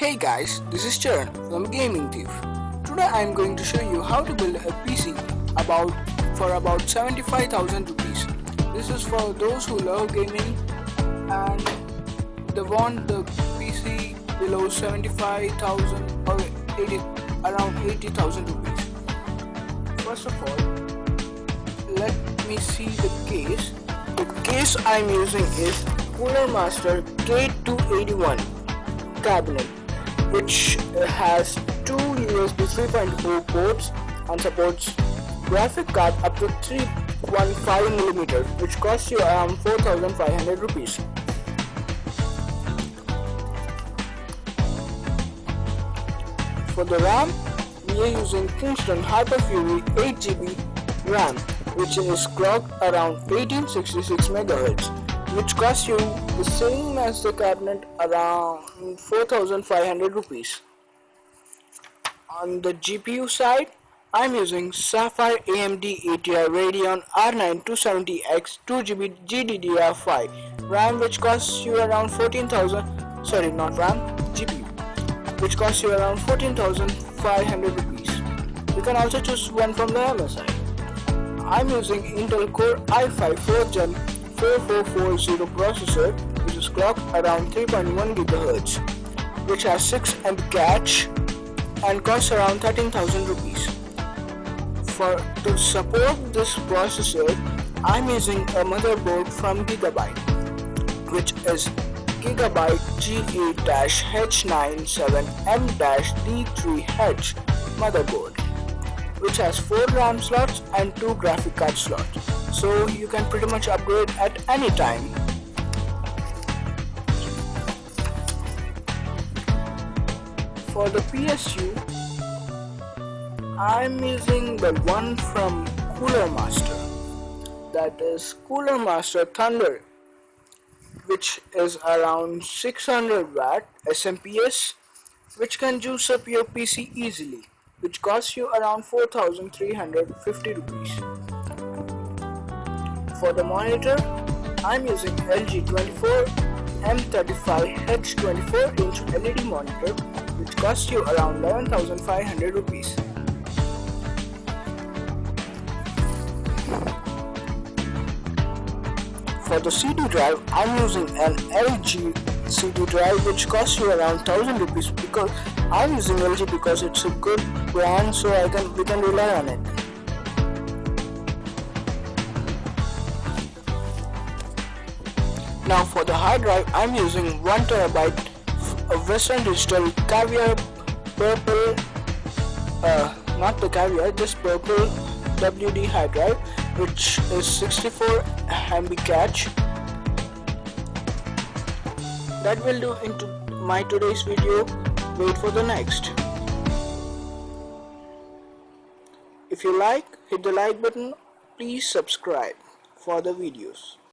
Hey guys, this is Charan from Gaming Thief. Today I am going to show you how to build a PC for about 75,000 rupees. This is for those who love gaming and they want the PC below 75,000 or around 80,000 rupees. First of all, let me see the case. The case I am using is Cooler Master K281 cabinet, which has two USB 3.0 ports and supports graphic card up to 315mm, which costs you around 4,500 rupees. For the RAM, we are using Kingston HyperFury 8GB RAM, which is clocked around 1866 MHz, which costs you the same as the cabinet, around 4,500 rupees. On the GPU side, I'm using Sapphire AMD ATI Radeon R9 270X 2GB GDDR5 RAM, which costs you around 14,000. Sorry, not RAM, GPU, which costs you around 14,500 rupees. You can also choose one from the MSI. I'm using Intel Core i5 4th Gen 4440 processor, which is clocked around 3.1 GHz, which has 6 MB cache and costs around 13,000 rupees. To support this processor, I'm using a motherboard from Gigabyte, which is Gigabyte G8-H97M-D3H motherboard, which has 4 RAM slots and 2 graphic card slots, so you can pretty much upgrade at any time. For the PSU, I'm using the one from Cooler Master, that is Cooler Master Thunder, which is around 600 watt SMPS, which can juice up your PC easily, which costs you around 4,350 rupees. For the monitor, I'm using LG 24 M35H 24-inch LED monitor, which costs you around 11,500 rupees. For the CD drive, I'm using an LG CD drive, which costs you around 1,000 rupees, because I'm using LG because it's a good brand, so we can rely on it. Now for the hard drive, I'm using 1 TB of Western Digital Caviar Purple, not the Caviar, just Purple WD hard drive, which is 64 MB cache. That will do into my today's video. Wait for the next. If you like, hit the like button. Please subscribe for the videos.